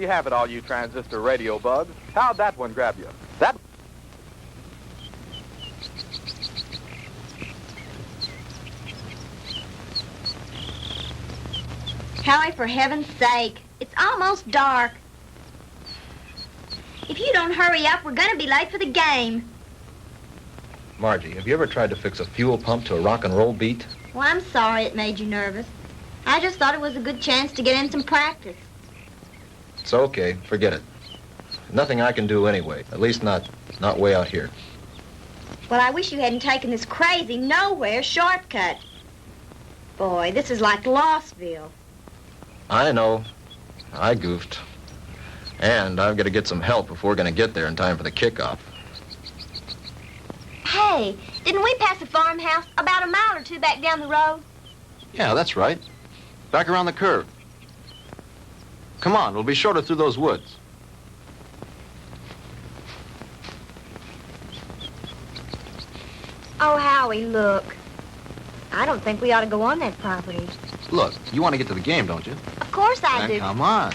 you have it, all you transistor radio bugs. How'd that one grab you? That... Howie, for heaven's sake, it's almost dark. If you don't hurry up, we're going to be late for the game. Margie, have you ever tried to fix a fuel pump to a rock and roll beat? Well, I'm sorry it made you nervous. I just thought it was a good chance to get in some practice. It's okay. Forget it. Nothing I can do anyway. At least not way out here. Well, I wish you hadn't taken this crazy nowhere shortcut. Boy, this is like Lossville. I know. I goofed. And I've got to get some help if we're going to get there in time for the kickoff. Hey, didn't we pass a farmhouse about a mile or two back down the road? Yeah, that's right. Back around the curve. Come on, it'll be shorter through those woods. Oh, Howie, look. I don't think we ought to go on that property. Look, you want to get to the game, don't you? Of course I Then do. come on.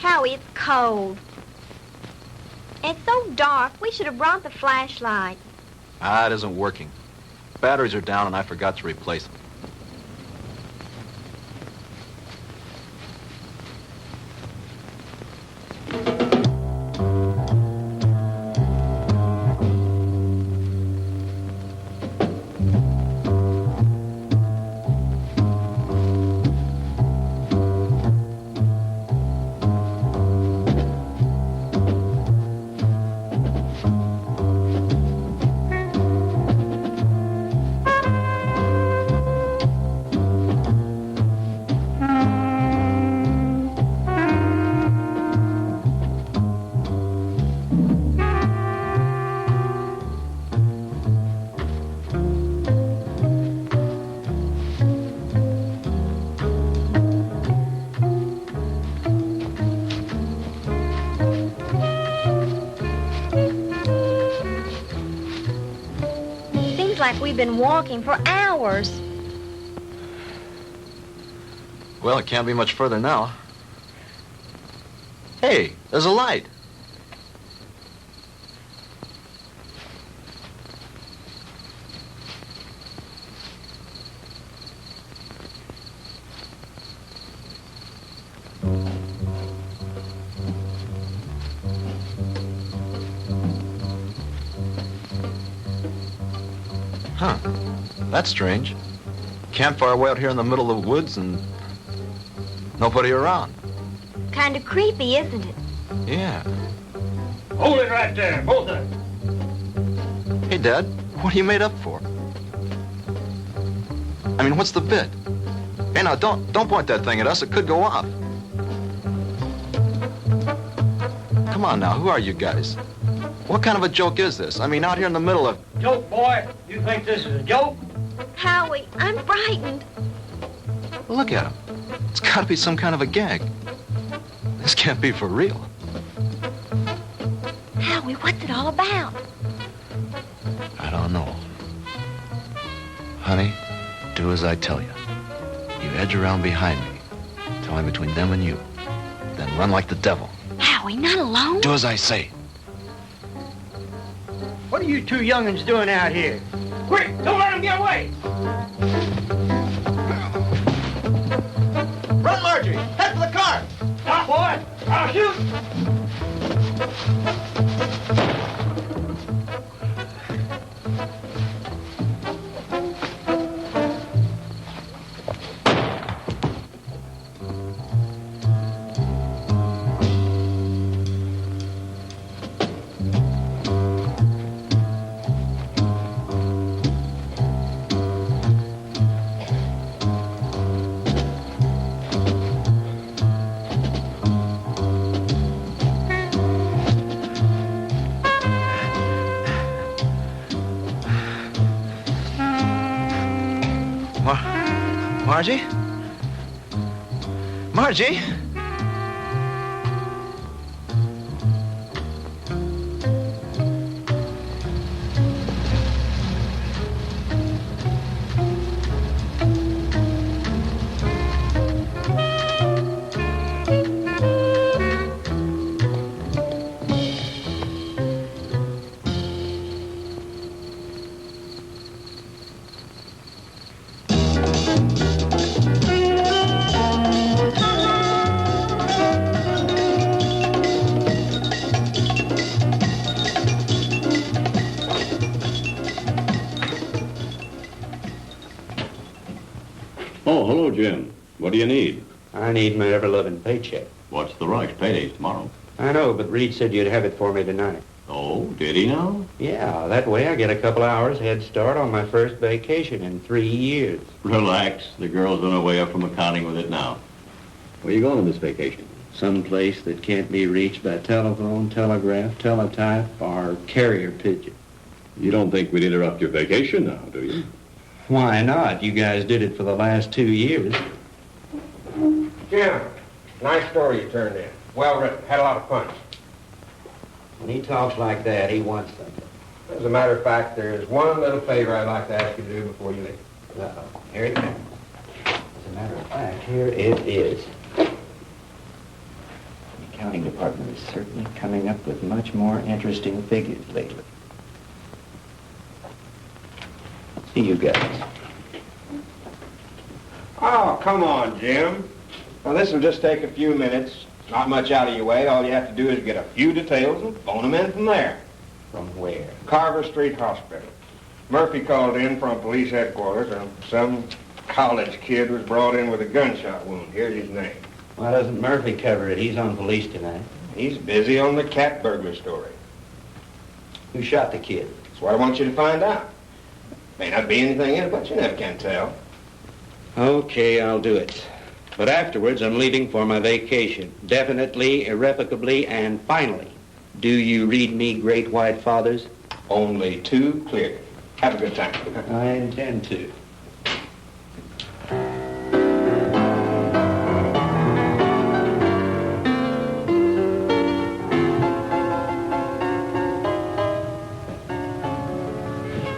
Howie, it's cold. It's so dark, we should have brought the flashlight. It isn't working. Batteries are down and I forgot to replace them. Like we've been walking for hours. Well, it can't be much further now. Hey, there's a light. Huh. That's strange. Campfire way out here in the middle of the woods and nobody around. Kind of creepy, isn't it? Yeah. Hold it right there, both of them. Hey, Dad, what are you made up for? I mean, what's the bit? Hey, now, don't point that thing at us. It could go off. Come on now, who are you guys? What kind of a joke is this? I mean, out here in the middle of... Joke, boy? You think this is a joke? Howie, I'm frightened. Look at him. It's got to be some kind of a gag. This can't be for real. Howie, what's it all about? I don't know. Honey, do as I tell you. You edge around behind me. Tell me between them and you. Then run like the devil. Howie, not alone? Do as I say. What are you two young'uns doing out here? Quick, don't let them get away! Run, Margie! Head for the car! Stop, boy! I'll shoot! Margie? Margie? Oh, hello, Jim. What do you need? I need my ever-loving paycheck. What's the rush? Payday's tomorrow. I know, but Reed said you'd have it for me tonight. Oh, did he now? Yeah, that way I get a couple hours head start on my first vacation in 3 years. Relax. The girl's on her way up from accounting with it now. Where you going on this vacation? Some place that can't be reached by telephone, telegraph, teletype, or carrier pigeon. You don't think we'd interrupt your vacation now, do you? Why not? You guys did it for the last 2 years. Jim, nice story you turned in. Well written. Had a lot of punch. When he talks like that, he wants something. As a matter of fact, there's one little favor I'd like to ask you to do before you leave. Uh-oh. Here it comes. As a matter of fact, here it is. The accounting department is certainly coming up with much more interesting figures lately. See you guys. Oh, come on, Jim. Well, this will just take a few minutes. Not much out of your way. All you have to do is get a few details and phone them in from there. From where? Carver Street Hospital. Murphy called in from police headquarters, and some college kid was brought in with a gunshot wound. Here's his name. Why doesn't Murphy cover it? He's on police tonight. He's busy on the cat burglar story. Who shot the kid? That's what I want you to find out. May not be anything in it, but you never can tell. Okay, I'll do it. But afterwards, I'm leaving for my vacation. Definitely, irrevocably, and finally. Do you read me Great White Fathers? Only too clearly. Have a good time. I intend to.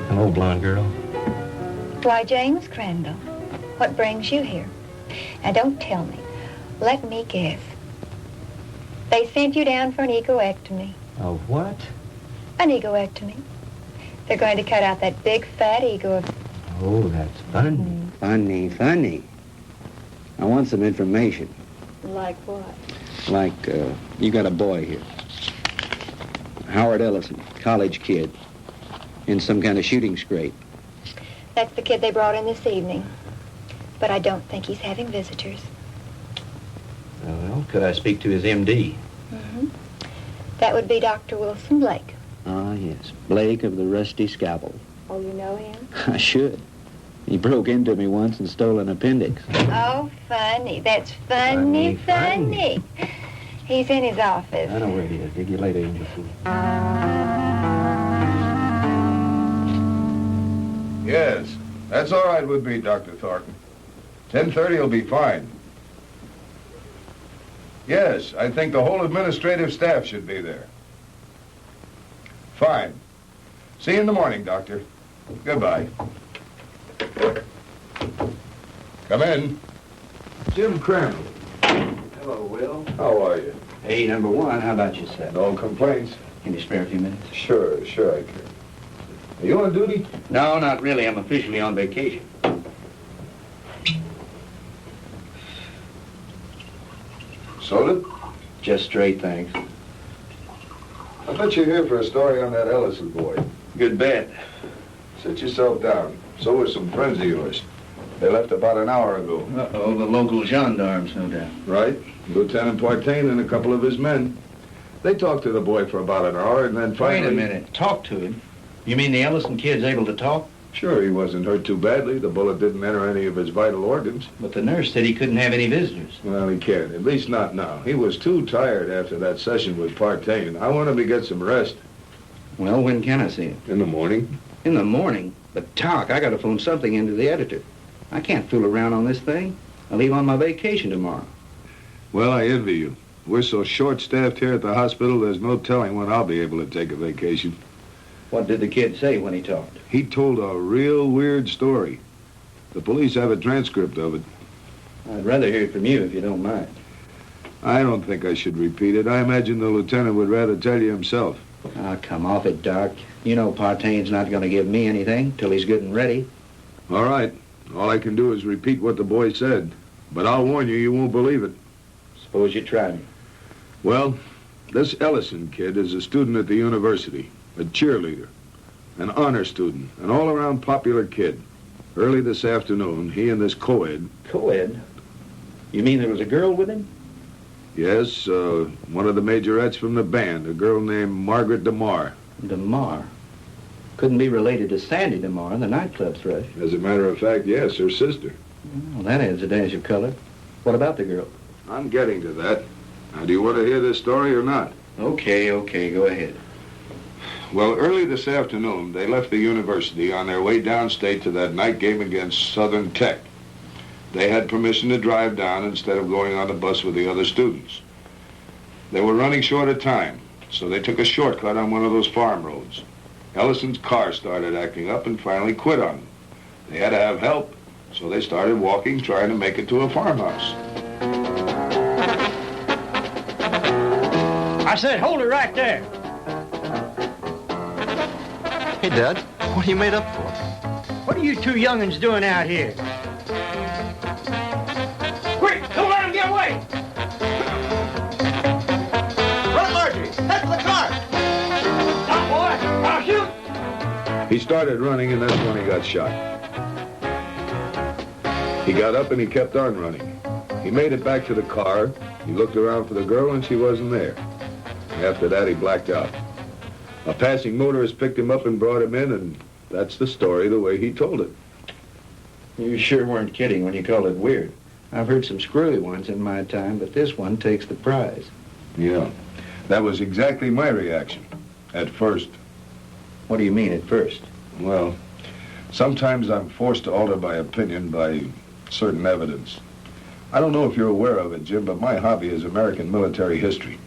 Hello, blonde girl. Why, James Crandall, what brings you here? Now, don't tell me. Let me guess. They sent you down for an egoectomy. Oh, what? An egoectomy. They're going to cut out that big, fat ego of... Oh, that's funny. Funny. I want some information. Like what? Like, you got a boy here. Howard Ellison, college kid, in some kind of shooting scrape. That's the kid they brought in this evening. But I don't think he's having visitors. Well, could I speak to his MD? Mm-hmm. That would be Dr. Wilson Blake. Ah, yes. Blake of the Rusty Scalpel. Oh, you know him? I should. He broke into me once and stole an appendix. Oh, funny. That's funny. He's in his office. I know where he is. Dig you later, Angel Fool. Yes, that's all right with me, Dr. Thornton. 10:30 will be fine. Yes, I think the whole administrative staff should be there. Fine. See you in the morning, Doctor. Goodbye. Come in. Jim Crandall. Hello, Will. How are you? Hey, number one, how about yourself? No complaints? Can you spare a few minutes? Sure I can. Are you on duty? No, not really. I'm officially on vacation. Soda? Just straight, thanks. I bet you're here for a story on that Ellison boy. Good bet. Sit yourself down. So are some friends of yours. They left about an hour ago. Uh-oh, the local gendarmes, no doubt. Right. Lieutenant Partain and a couple of his men. They talked to the boy for about an hour and then finally... Wait a minute. Talk to him? You mean the Ellison kid's able to talk? Sure, he wasn't hurt too badly. The bullet didn't enter any of his vital organs. But the nurse said he couldn't have any visitors. Well, he can't. At least not now. He was too tired after that session with Partain. I want him to get some rest. Well, when can I see him? In the morning. In the morning? But, Talk, I got to phone something into the editor. I can't fool around on this thing. I leave on my vacation tomorrow. Well, I envy you. We're so short-staffed here at the hospital, there's no telling when I'll be able to take a vacation. What did the kid say when he talked? He told a real weird story. The police have a transcript of it. I'd rather hear it from you if you don't mind. I don't think I should repeat it. I imagine the lieutenant would rather tell you himself. Ah, come off it, Doc. You know Partaine's not going to give me anything till he's good and ready. All right. All I can do is repeat what the boy said. But I'll warn you, you won't believe it. Suppose you try me. Well, this Ellison kid is a student at the university, a cheerleader, an honor student, an all-around popular kid. Early this afternoon, he and this co-ed... Co-ed? You mean there was a girl with him? Yes, one of the majorettes from the band, a girl named Margaret DeMar. DeMar? Couldn't be related to Sandy DeMar, the nightclub thrush. As a matter of fact, yes, her sister. Well, that adds a dash of color. What about the girl? I'm getting to that. Now, do you want to hear this story or not? Okay, go ahead. Well, early this afternoon, they left the university on their way downstate to that night game against Southern Tech. They had permission to drive down instead of going on the bus with the other students. They were running short of time, so they took a shortcut on one of those farm roads. Ellison's car started acting up and finally quit on them. They had to have help, so they started walking, trying to make it to a farmhouse. I said, hold it right there. Hey, Dad, what are you made up for? What are you two young'uns doing out here? Quick, don't let him get away! Run, Margie! Head for the car! Stop, boy! I'll shoot! He started running, and that's when he got shot. He got up and he kept on running. He made it back to the car. He looked around for the girl, and she wasn't there. After that, he blacked out. A passing motorist picked him up and brought him in, and that's the story the way he told it. You sure weren't kidding when you called it weird. I've heard some screwy ones in my time, but this one takes the prize. Yeah, that was exactly my reaction, at first. What do you mean at first? Well, sometimes I'm forced to alter my opinion by certain evidence. I don't know if you're aware of it, Jim, but my hobby is American military history.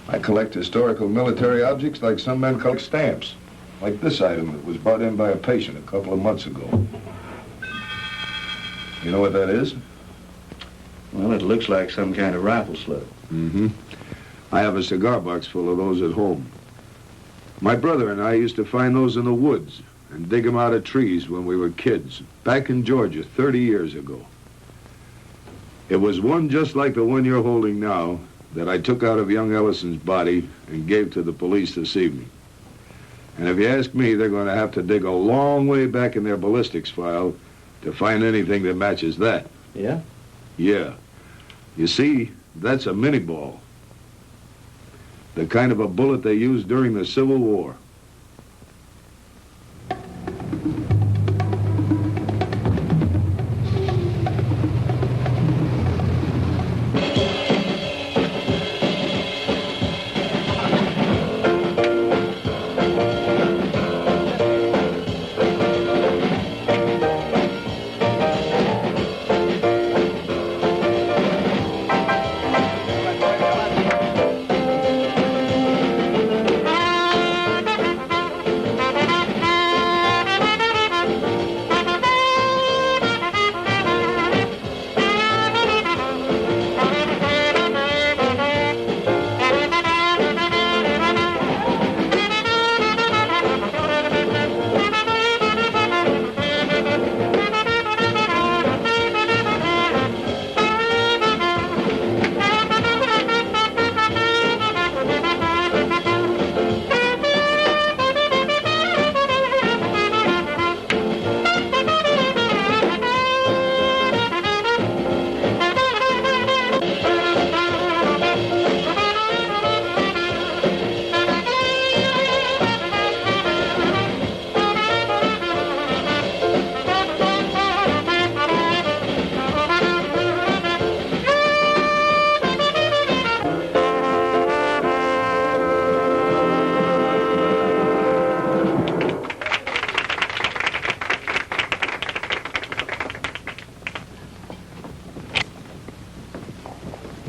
I collect historical military objects like some men collect stamps, like this item that was brought in by a patient a couple of months ago. You know what that is? Well, it looks like some kind of rifle slug. Mm-hmm. I have a cigar box full of those at home. My brother and I used to find those in the woods and dig them out of trees when we were kids, back in Georgia 30 years ago. It was one just like the one you're holding now that I took out of young Ellison's body and gave to the police this evening. And if you ask me, they're going to have to dig a long way back in their ballistics file to find anything that matches that. Yeah? Yeah. You see, that's a mini-ball. The kind of a bullet they used during the Civil War.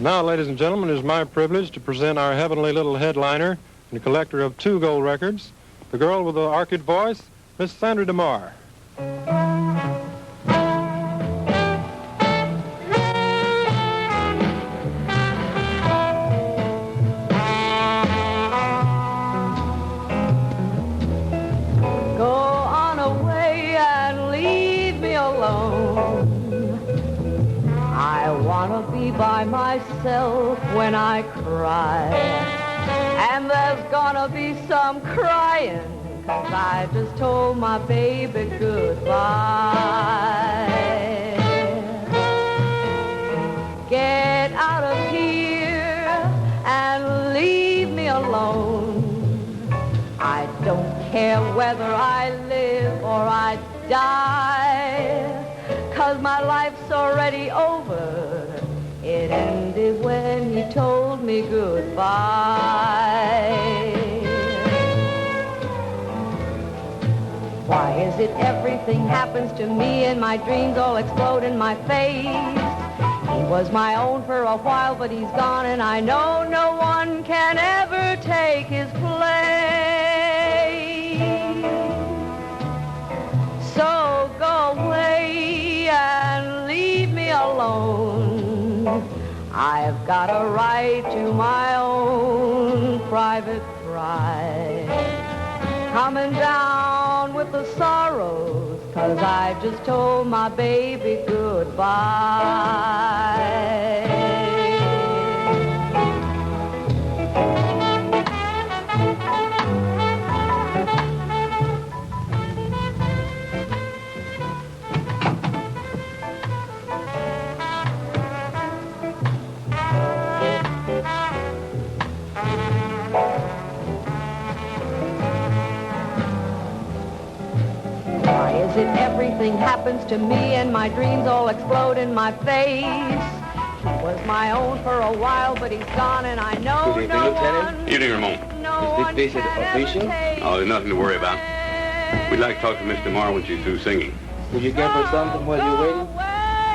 Now, ladies and gentlemen, it is my privilege to present our heavenly little headliner and collector of 2 gold records, the girl with the orchid voice, Miss Sandra DeMar. Go on away and leave me alone. I want to be by myself when I cry. And there's gonna be some crying, 'cause I just told my baby goodbye. Get out of here and leave me alone. I don't care whether I live or I die, 'cause my life's already over. It ended when he told me goodbye. Why is it everything happens to me and my dreams all explode in my face? He was my own for a while, but he's gone, and I know no one can ever take his place. So go away and leave me alone. I've got a right to my own private pride. Coming down with the sorrows, 'cause I just told my baby goodbye. Why is it everything happens to me and my dreams all explode in my face? He was my own for a while, but he's gone, and I know Good evening, no Lieutenant. one. Evening, Ramon. No Is this visit official? Oh, there's nothing to worry about. We'd like to talk to Miss DeMar when she's through singing. Would you give her something while you're waiting?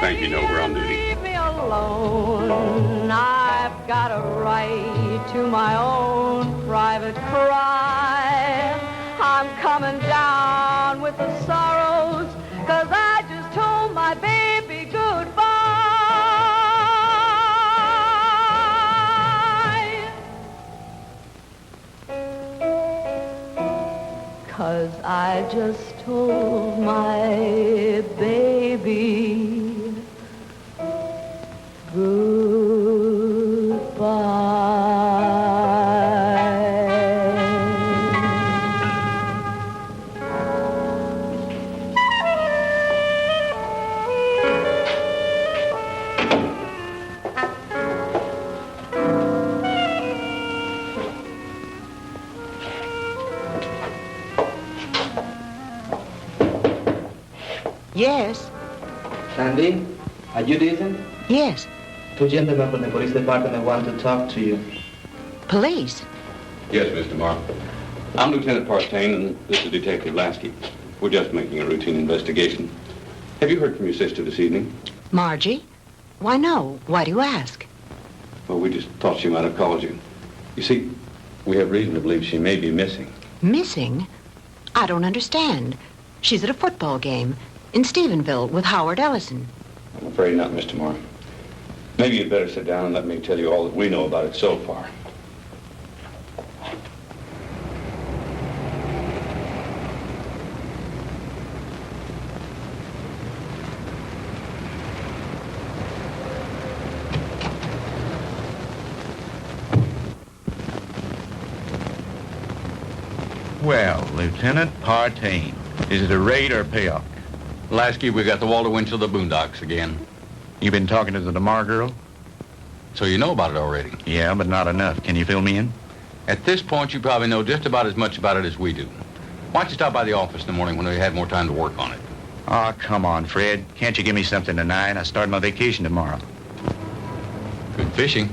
Thank you, no, we're on duty. Leave me alone. I've got a right to my own private cry. I'm coming down with the sorrows, 'cause I just told my baby goodbye. 'Cause I just told my baby Yes. Sandy, are you decent? Yes. 2 gentlemen from the police department want to talk to you. Police? Yes, Miss DeMar. I'm Lieutenant Partain, and this is Detective Lasky. We're just making a routine investigation. Have you heard from your sister this evening? Margie? Why, no. Why do you ask? Well, we just thought she might have called you. You see, we have reason to believe she may be missing. Missing? I don't understand. She's at a football game in Stephenville with Howard Ellison. I'm afraid not, Miss DeMar. Maybe you'd better sit down and let me tell you all that we know about it so far. Well, Lieutenant Partain, is it a raid or a payoff? Lasky, we got the Walter Winchell of the Boondocks again. You been talking to the DeMar girl? So you know about it already? Yeah, but not enough. Can you fill me in? At this point, you probably know just about as much about it as we do. Why don't you stop by the office in the morning when we have more time to work on it? Oh, come on, Fred. Can't you give me something tonight? I start my vacation tomorrow. Good fishing.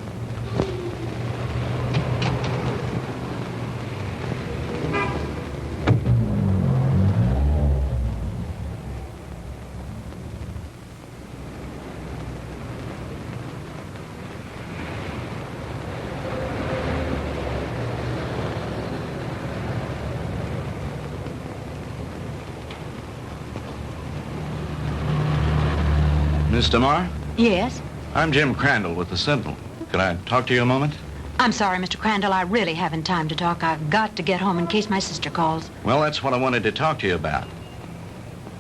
Miss DeMar? Yes? I'm Jim Crandall with the Sentinel. Could I talk to you a moment? I'm sorry, Mr. Crandall. I really haven't time to talk. I've got to get home in case my sister calls. Well, that's what I wanted to talk to you about.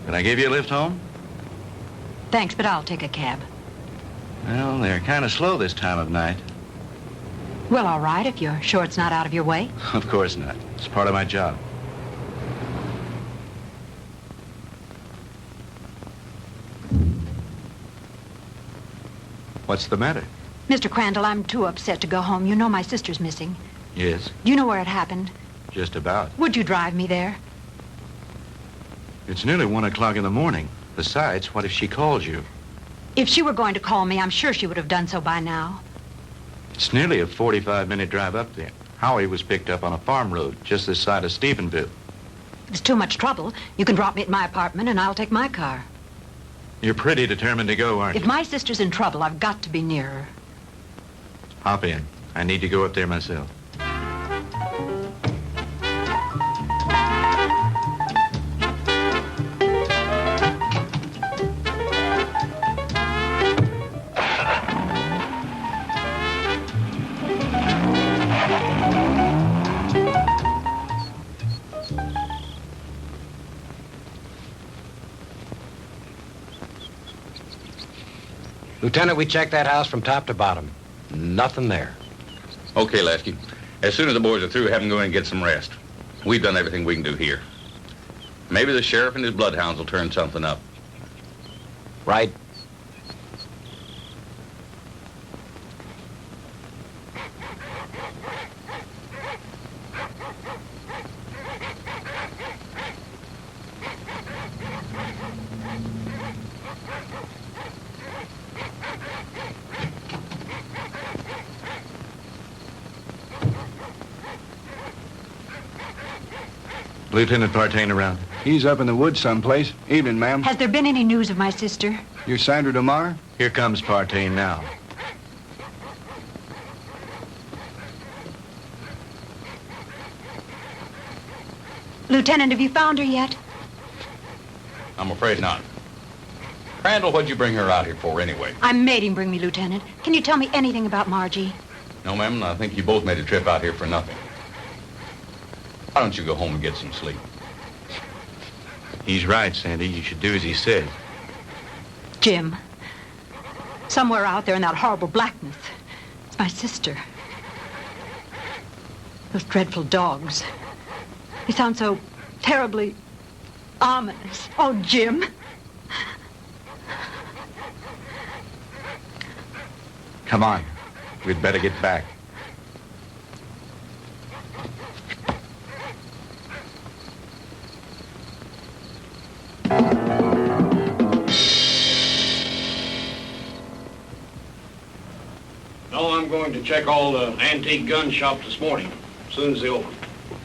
Can I give you a lift home? Thanks, but I'll take a cab. Well, they're kind of slow this time of night. Well, all right, if you're sure it's not out of your way. Of course not. It's part of my job. What's the matter? Mr. Crandall, I'm too upset to go home. You know my sister's missing. Yes, Do you know where it happened? just about. Would you drive me there? It's nearly 1 o'clock in the morning. Besides, what if she calls you? If she were going to call me, I'm sure she would have done so by now. It's nearly a 45-minute drive up there. Howie was picked up on a farm road just this side of Stephenville. If it's too much trouble, you can drop me at my apartment and I'll take my car. You're pretty determined to go, aren't If you? my sister's in trouble, I've got to be near her. Hop in. I need to go up there myself. Lieutenant, we checked that house from top to bottom. Nothing there. Okay, Lasky. As soon as the boys are through, have them go in and get some rest. We've done everything we can do here. Maybe the sheriff and his bloodhounds will turn something up. Right. Lieutenant Partain around. He's up in the woods someplace. Evening, ma'am. Has there been any news of my sister? You're Sandra DeMar? Here comes Partain now. Lieutenant, have you found her yet? I'm afraid not. Crandall, what'd you bring her out here for anyway? I made him bring me, Lieutenant. Can you tell me anything about Margie? No, ma'am, I think you both made a trip out here for nothing. Why don't you go home and get some sleep? He's right, Sandy. You should do as he said. Jim, somewhere out there in that horrible blackness, it's my sister. Those dreadful dogs. They sound so terribly ominous. Oh, Jim. Come on. We'd better get back. No, I'm going to check all the antique gun shops this morning, as soon as they open.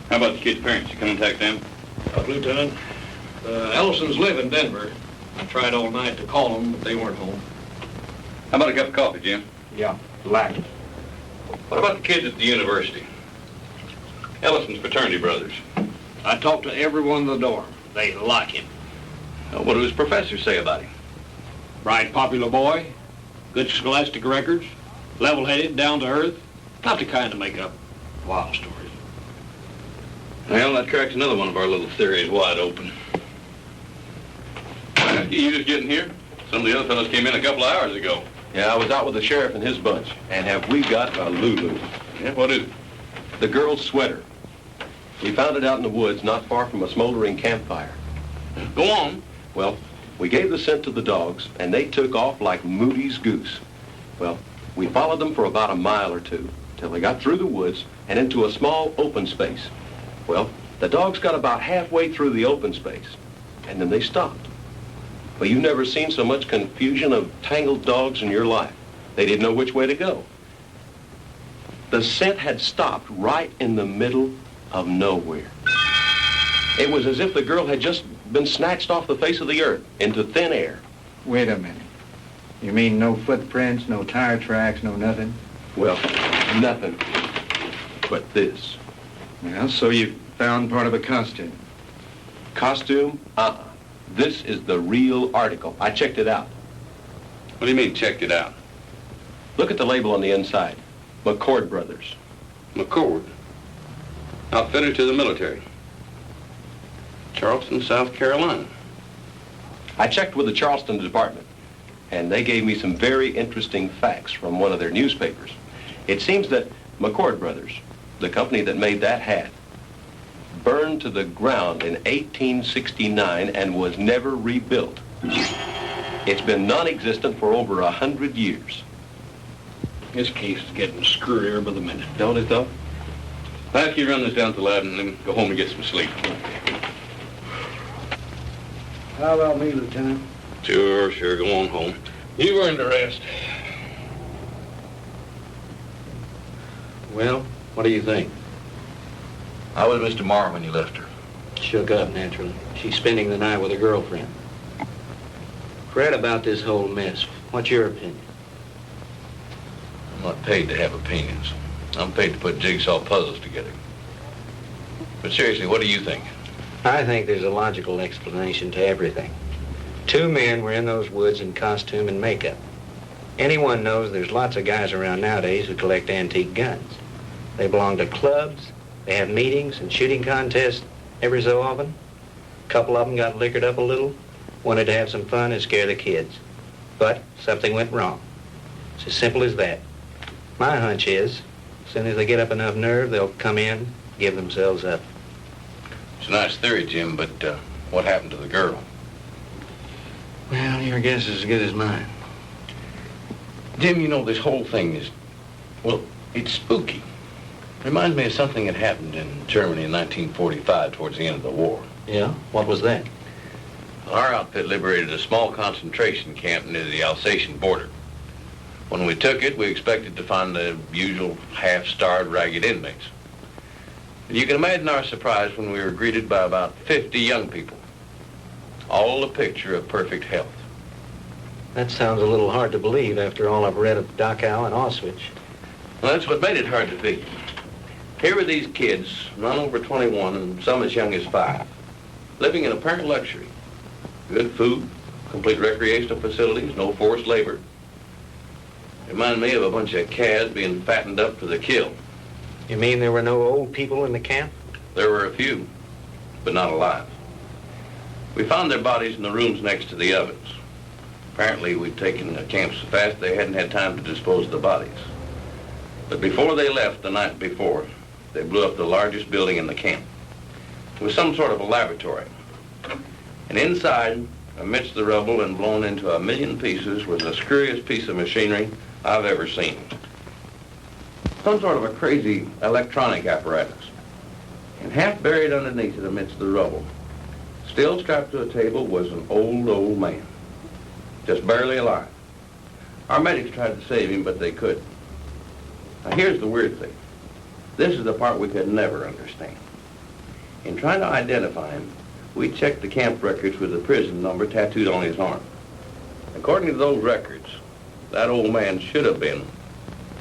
How about the kid's parents? You contact them? Lieutenant, Ellisons live in Denver. I tried all night to call them, but they weren't home. How about a cup of coffee, Jim? Yeah, black. What about the kids at the university? Ellison's fraternity brothers. I talked to everyone in the dorm. They like him. What do his professors say about him? Bright, popular boy, good scholastic records, level-headed, down to earth. Not the kind to make up wild stories. Well, that cracks another one of our little theories wide open. You just getting here? Some of the other fellows came in a couple of hours ago. Yeah, I was out with the sheriff and his bunch. And have we got a Lulu? Yeah, what is it? The girl's sweater. We found it out in the woods not far from a smoldering campfire. Go on. Well, we gave the scent to the dogs, and they took off like Moody's goose. Well, we followed them for about a mile or two, till they got through the woods and into a small open space. Well, the dogs got about halfway through the open space, and then they stopped. Well, you've never seen so much confusion of tangled dogs in your life. They didn't know which way to go. The scent had stopped right in the middle of nowhere. It was as if the girl had just been snatched off the face of the earth into thin air. Wait a minute. You mean no footprints, no tire tracks, no nothing? Well, nothing but this. Well, so you found part of a costume. Costume? This is the real article. I checked it out. What do you mean, checked it out? Look at the label on the inside. McCord Brothers. McCord? Outfitter to the military. Charleston, South Carolina. I checked with the Charleston department, and they gave me some very interesting facts from one of their newspapers. It seems that McCord Brothers, the company that made that hat, burned to the ground in 1869 and was never rebuilt. It's been non-existent for over 100 years. This case is getting screwier by the minute. Don't it, though? Lasky, run this down to the lab and then go home and get some sleep. How about me, Lieutenant? Sure, go on home. You've earned a rest. Well, what do you think? How was Mr. Marr when you left her? Shook up, naturally. She's spending the night with a girlfriend. Fred, about this whole mess, what's your opinion? I'm not paid to have opinions. I'm paid to put jigsaw puzzles together. But seriously, what do you think? I think there's a logical explanation to everything. Two men were in those woods in costume and makeup. Anyone knows there's lots of guys around nowadays who collect antique guns. They belong to clubs, they have meetings and shooting contests every so often. A couple of them got liquored up a little, wanted to have some fun and scare the kids. But something went wrong. It's as simple as that. My hunch is, as soon as they get up enough nerve, they'll come in, give themselves up. It's a nice theory, Jim, but what happened to the girl? Well, your guess is as good as mine. Jim, you know, this whole thing is, well, it's spooky. Reminds me of something that happened in Germany in 1945 towards the end of the war. Yeah? What was that? Our outfit liberated a small concentration camp near the Alsatian border. When we took it, we expected to find the usual half-starved, ragged inmates. And you can imagine our surprise when we were greeted by about 50 young people, all a picture of perfect health. That sounds a little hard to believe after all I've read of Dachau and Auschwitz. Well, that's what made it hard to figure. Here were these kids, none over 21 and some as young as 5, living in apparent luxury. Good food, complete recreational facilities, no forced labor. Reminded me of a bunch of calves being fattened up for the kill. You mean there were no old people in the camp? There were a few, but not alive. We found their bodies in the rooms next to the ovens. Apparently, we'd taken the camp so fast they hadn't had time to dispose of the bodies. But before they left the night before, they blew up the largest building in the camp. It was some sort of a laboratory. And inside, amidst the rubble and blown into a million pieces, was the screwiest piece of machinery I've ever seen. Some sort of a crazy electronic apparatus. And half buried underneath it amidst the rubble, still strapped to a table, was an old man. Just barely alive. Our medics tried to save him, but they couldn't. Now here's the weird thing. This is the part we could never understand. In trying to identify him, we checked the camp records with the prison number tattooed on his arm. According to those records, that old man should have been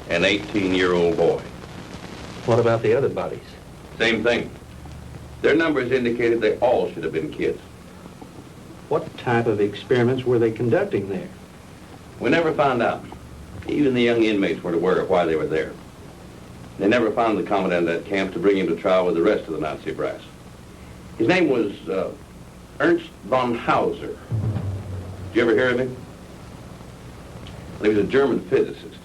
an 18-year-old boy. What about the other bodies? Same thing. Their numbers indicated they all should have been kids. What type of experiments were they conducting there? We never found out. Even the young inmates weren't aware of why they were there. They never found the commandant of that camp to bring him to trial with the rest of the Nazi brass. His name was Ernst von Hauser. Did you ever hear of him? Well, he was a German physicist,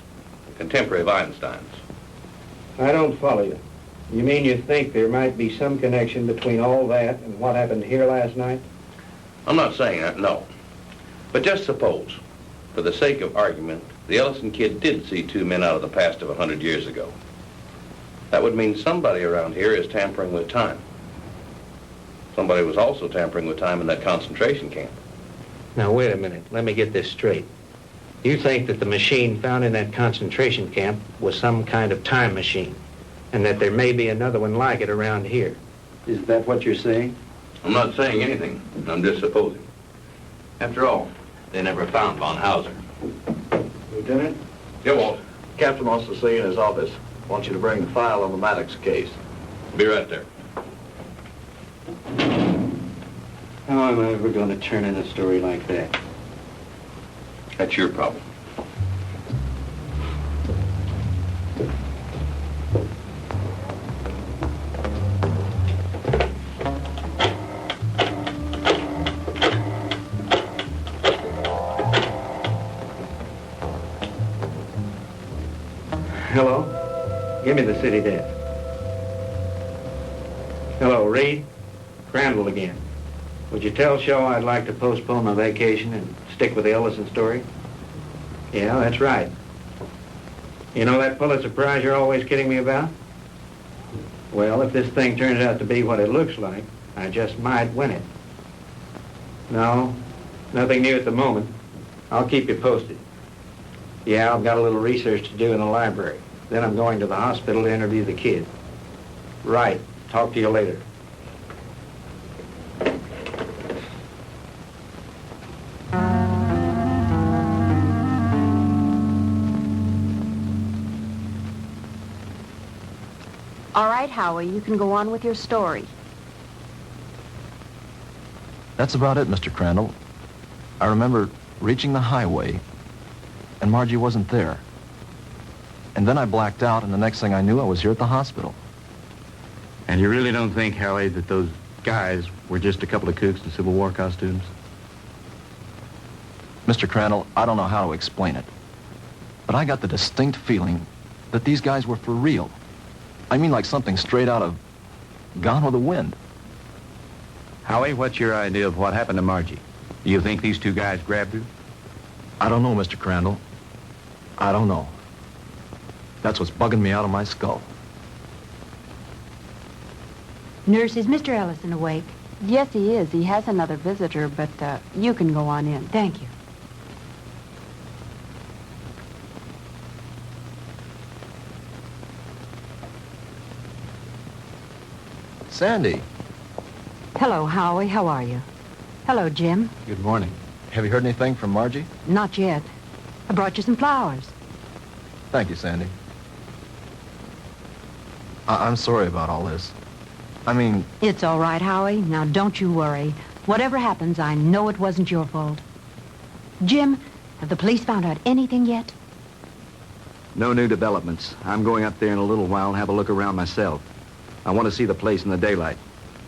a contemporary of Einstein's. I don't follow you. You mean you think there might be some connection between all that and what happened here last night? I'm not saying that, no. But just suppose, for the sake of argument, the Ellison kid did see two men out of the past of 100 years ago. That would mean somebody around here is tampering with time. Somebody was also tampering with time in that concentration camp. Now, wait a minute. Let me get this straight. You think that the machine found in that concentration camp was some kind of time machine, and that there may be another one like it around here. Is that what you're saying? I'm not saying anything. I'm just supposing. After all, they never found von Hauser. Lieutenant? Yeah, Walt. Captain wants to see you in his office. Wants you to bring the file on the Maddox case. Be right there. How am I ever going to turn in a story like that? That's your problem. Hello? Give me the city desk. Hello, Reed? Crandall again. Would you tell Shaw I'd like to postpone my vacation and stick with the Ellison story? Yeah, that's right. You know that Pulitzer Prize you're always kidding me about? Well, if this thing turns out to be what it looks like, I just might win it. No, nothing new at the moment. I'll keep you posted. Yeah, I've got a little research to do in the library. Then I'm going to the hospital to interview the kid. Right. Talk to you later. All right, Howie, you can go on with your story. That's about it, Mr. Crandall. I remember reaching the highway, and Margie wasn't there. And then I blacked out, and the next thing I knew, I was here at the hospital. And you really don't think, Howie, that those guys were just a couple of kooks in Civil War costumes? Mr. Crandall, I don't know how to explain it, but I got the distinct feeling that these guys were for real. I mean, like something straight out of Gone with the Wind. Howie, what's your idea of what happened to Margie? Do you think these two guys grabbed her? I don't know, Mr. Crandall. I don't know. That's what's bugging me out of my skull. Nurse, is Mr. Ellison awake? Yes, he is. He has another visitor, but you can go on in. Thank you. Sandy. Hello, Howie. How are you? Hello, Jim. Good morning. Have you heard anything from Margie? Not yet. I brought you some flowers. Thank you, Sandy. I'm sorry about all this. I mean... It's all right, Howie. Now, don't you worry. Whatever happens, I know it wasn't your fault. Jim, have the police found out anything yet? No new developments. I'm going up there in a little while and have a look around myself. I want to see the place in the daylight.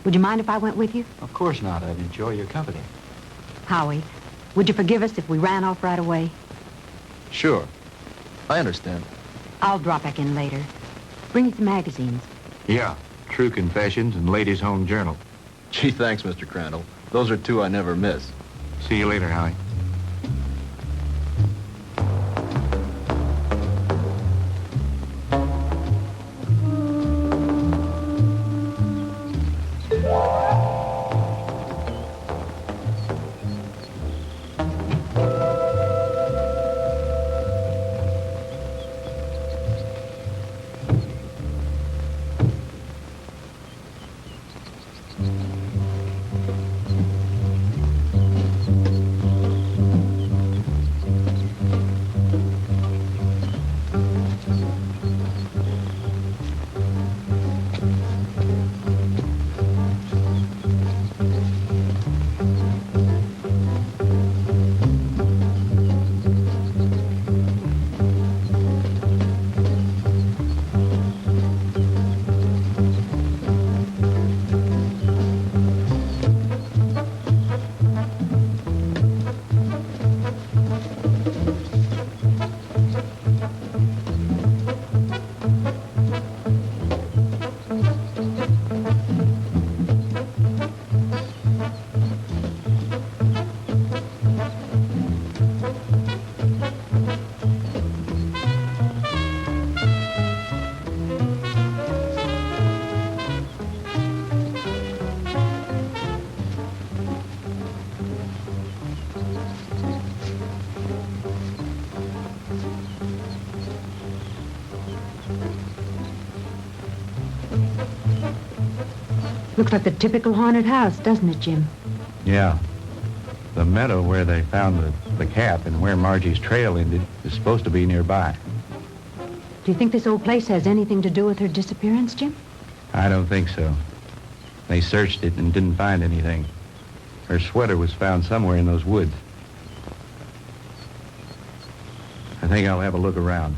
Would you mind if I went with you? Of course not. I'd enjoy your company. Howie, would you forgive us if we ran off right away? Sure. I understand. I'll drop back in later. Bring you some magazines. Yeah. True Confessions and Ladies' Home Journal. Gee, thanks, Mr. Crandall. Those are two I never miss. See you later, Howie. Looks like the typical haunted house, doesn't it, Jim? Yeah. The meadow where they found the cap and where Margie's trail ended is supposed to be nearby. Do you think this old place has anything to do with her disappearance, Jim? I don't think so. They searched it and didn't find anything. Her sweater was found somewhere in those woods. I think I'll have a look around.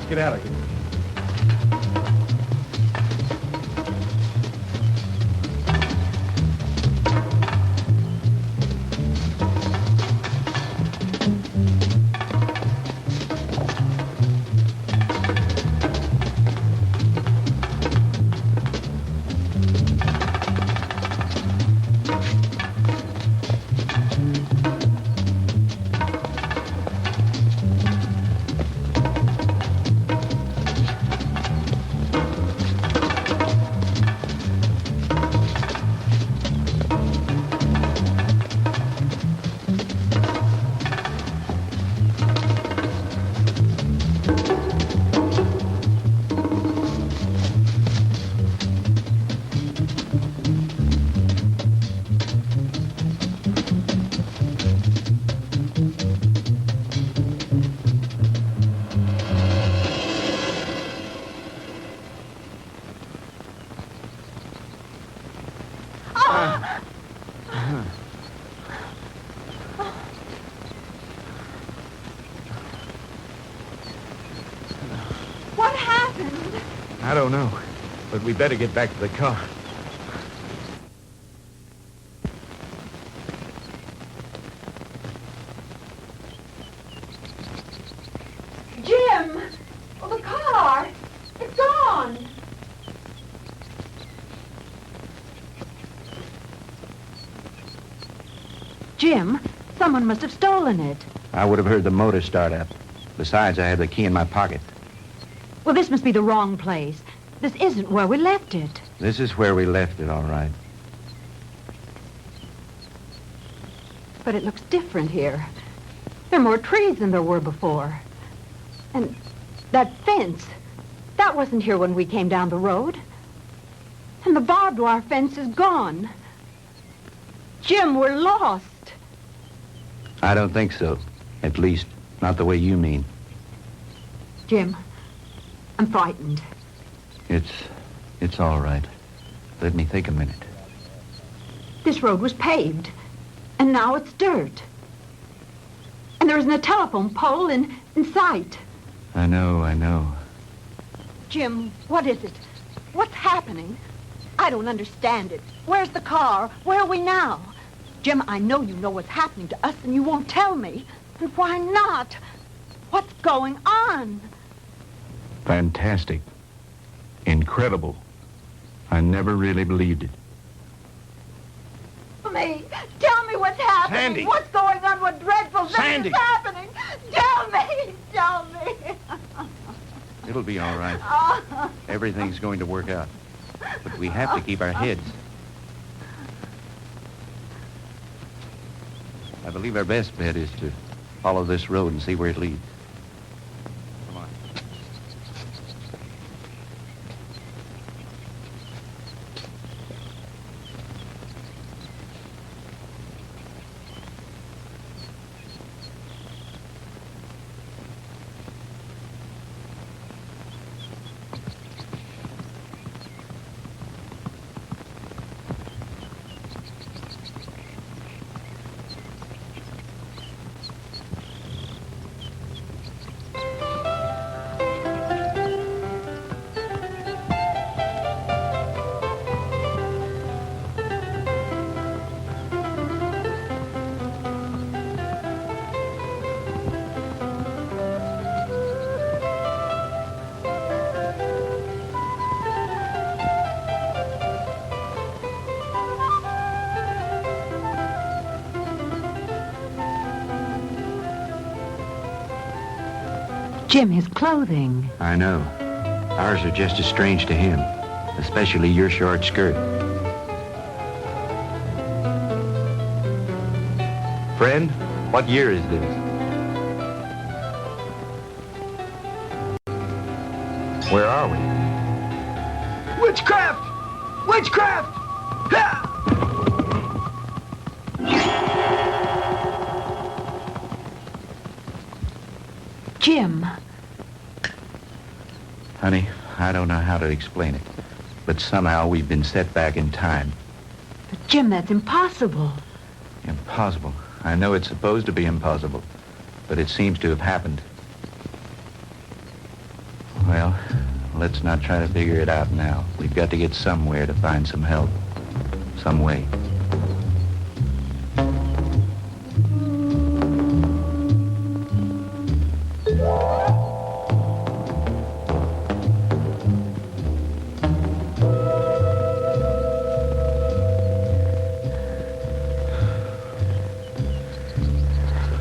Get out of here. What happened? I don't know, but we better get back to the car. Jim! Oh, the car! It's gone! Jim, someone must have stolen it. I would have heard the motor start up. Besides, I had the key in my pocket. Well, this must be the wrong place. This isn't where we left it. This is where we left it, all right. But it looks different here. There are more trees than there were before. And that fence, that wasn't here when we came down the road. And the barbed wire fence is gone. Jim, we're lost. I don't think so. At least, not the way you mean. Jim, I'm frightened. It's all right. Let me think a minute. This road was paved, and now it's dirt. And there isn't a telephone pole in sight. I know. Jim, what is it? What's happening? I don't understand it. Where's the car? Where are we now? Jim, I know you know what's happening to us, and you won't tell me. And why not? What's going on? Fantastic. Incredible. I never really believed it. Tell me what's happening. Sandy! What's going on? What dreadful thing Sandy! is happening? Tell me. It'll be all right. Everything's going to work out. But we have to keep our heads. I believe our best bet is to follow this road and see where it leads. Come on. Jim, his clothing. I know. Ours are just as strange to him, especially your short skirt. Friend, what year is this? Where are we? Witchcraft! Witchcraft! Ha! Jim. Honey, I don't know how to explain it, but somehow we've been set back in time. But Jim, that's impossible. Impossible. I know it's supposed to be impossible, but it seems to have happened. Well, let's not try to figure it out now. We've got to get somewhere to find some help. Some way.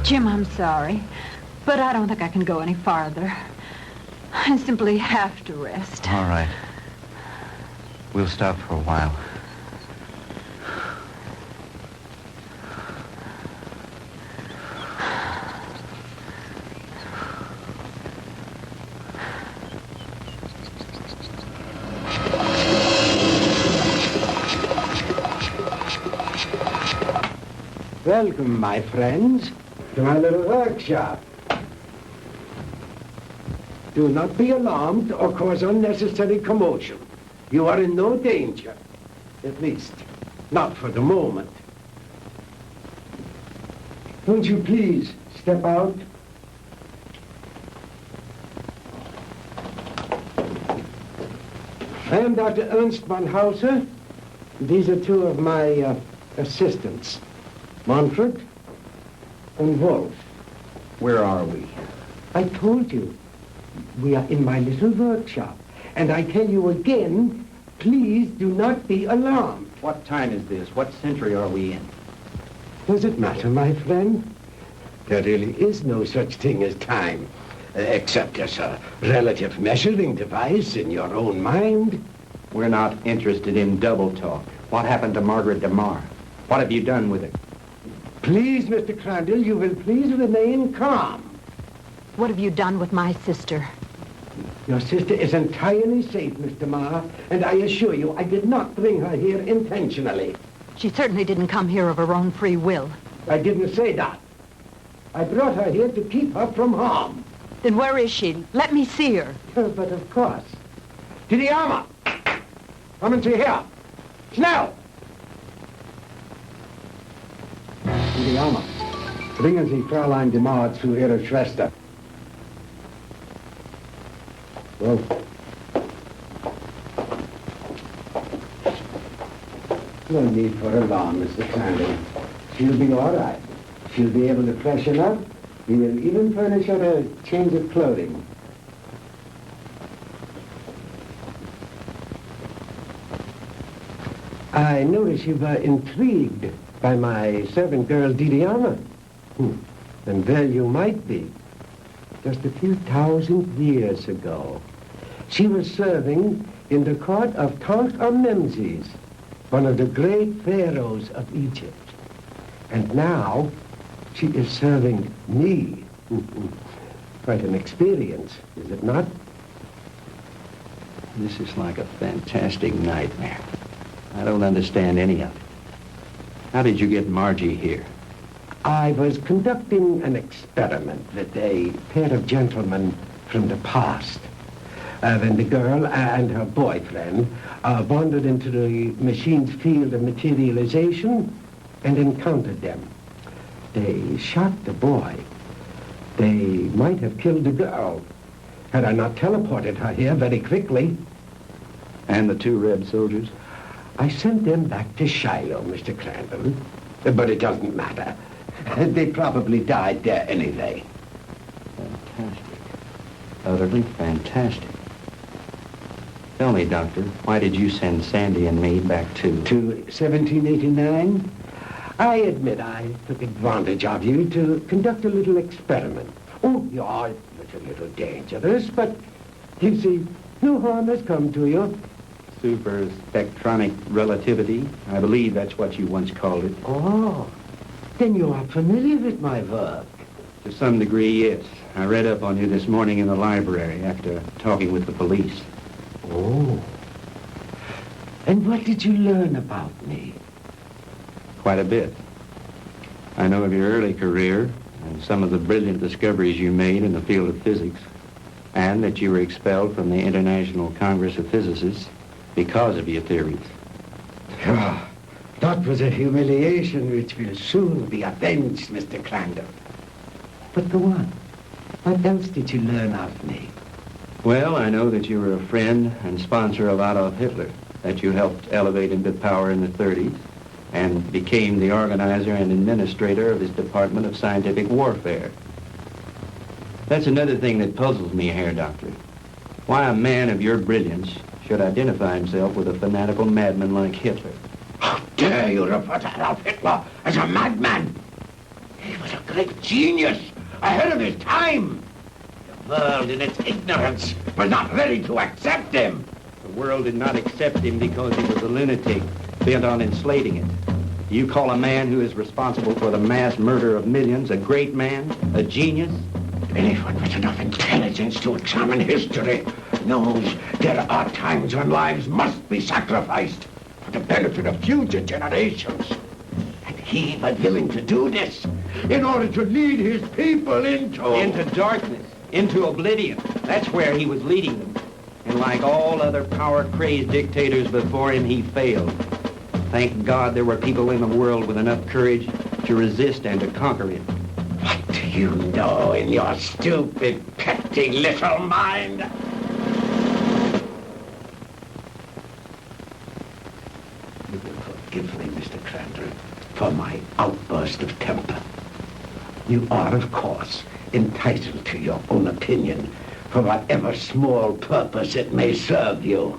Jim, I'm sorry, but I don't think I can go any farther. I simply have to rest. All right. We'll stop for a while. Welcome, my friends, to my little workshop. Do not be alarmed or cause unnecessary commotion. You are in no danger. At least, not for the moment. Won't you please step out? I am Dr. Ernst von Hauser. These are two of my assistants, Manfred and Wolf. Where are we? I told you. We are in my little workshop. And I tell you again, please do not be alarmed. What time is this? What century are we in? Does it matter, my friend? There really is no such thing as time, except as a relative measuring device in your own mind. We're not interested in double talk. What happened to Margaret DeMar? What have you done with her? Please, Mr. Crandall, you will please remain calm. What have you done with my sister? Your sister is entirely safe, Mr. Marr, and I assure you I did not bring her here intentionally. She certainly didn't come here of her own free will. I didn't say that. I brought her here to keep her from harm. Then where is she? Let me see her. But of course. To the armor! Come and see here. Schnell! To the armor. Bringen Sie Fräulein DeMar zu ihrer Schwester. Well, no need for alarm, Mr. Crandall. She'll be all right. She'll be able to freshen up. We will even furnish her a change of clothing. I notice you were intrigued by my servant girl, Didiana. And there you might be. Just a few thousand years ago, She was serving in the court of Tutankhamun, one of the great pharaohs of Egypt. And now she is serving me. Quite an experience, is it not? This is like a fantastic nightmare. I don't understand any of it. How did you get Margie here? I was conducting an experiment with a pair of gentlemen from the past. When the girl and her boyfriend wandered into the machine's field of materialization and encountered them. They shot the boy. They might have killed the girl had I not teleported her here very quickly. And the two red soldiers? I sent them back to Shiloh, Mr. Crandall. But it doesn't matter. They probably died there anyway. Fantastic. Utterly fantastic. Tell me, Doctor, why did you send Sandy and me back to 1789? I admit I took advantage of you to conduct a little experiment. Oh, you are a little dangerous, but you see, no harm has come to you. super spectronic relativity? I believe that's what you once called it. Oh, then you are familiar with my work. To some degree, yes. I read up on you this morning in the library after talking with the police. Oh. And what did you learn about me? Quite a bit. I know of your early career and some of the brilliant discoveries you made in the field of physics, and that you were expelled from the International Congress of Physicists because of your theories. Oh, that was a humiliation which will soon be avenged, Mr. Crandall. But go on. What else did you learn of me? Well, I know that you were a friend and sponsor of Adolf Hitler, that you helped elevate him to power in the 30s, and became the organizer and administrator of his Department of Scientific Warfare. That's another thing that puzzles me, Herr Doctor. Why a man of your brilliance should identify himself with a fanatical madman like Hitler. How dare you refer to Adolf Hitler as a madman? He was a great genius, ahead of his time. The world in its ignorance was not ready to accept him. The world did not accept him because he was a lunatic bent on enslaving it. You call a man who is responsible for the mass murder of millions a great man, a genius? Anyone with enough intelligence to examine history knows there are times when lives must be sacrificed for the benefit of future generations. And he was willing to do this in order to lead his people into darkness, into oblivion. That's where he was leading them. And like all other power-crazed dictators before him, he failed. Thank God there were people in the world with enough courage to resist and to conquer him. What do you know in your stupid, petty little mind? You will forgive me, Mr. Crandall, for my outburst of temper. You are, of course, entitled to your own opinion for whatever small purpose it may serve you.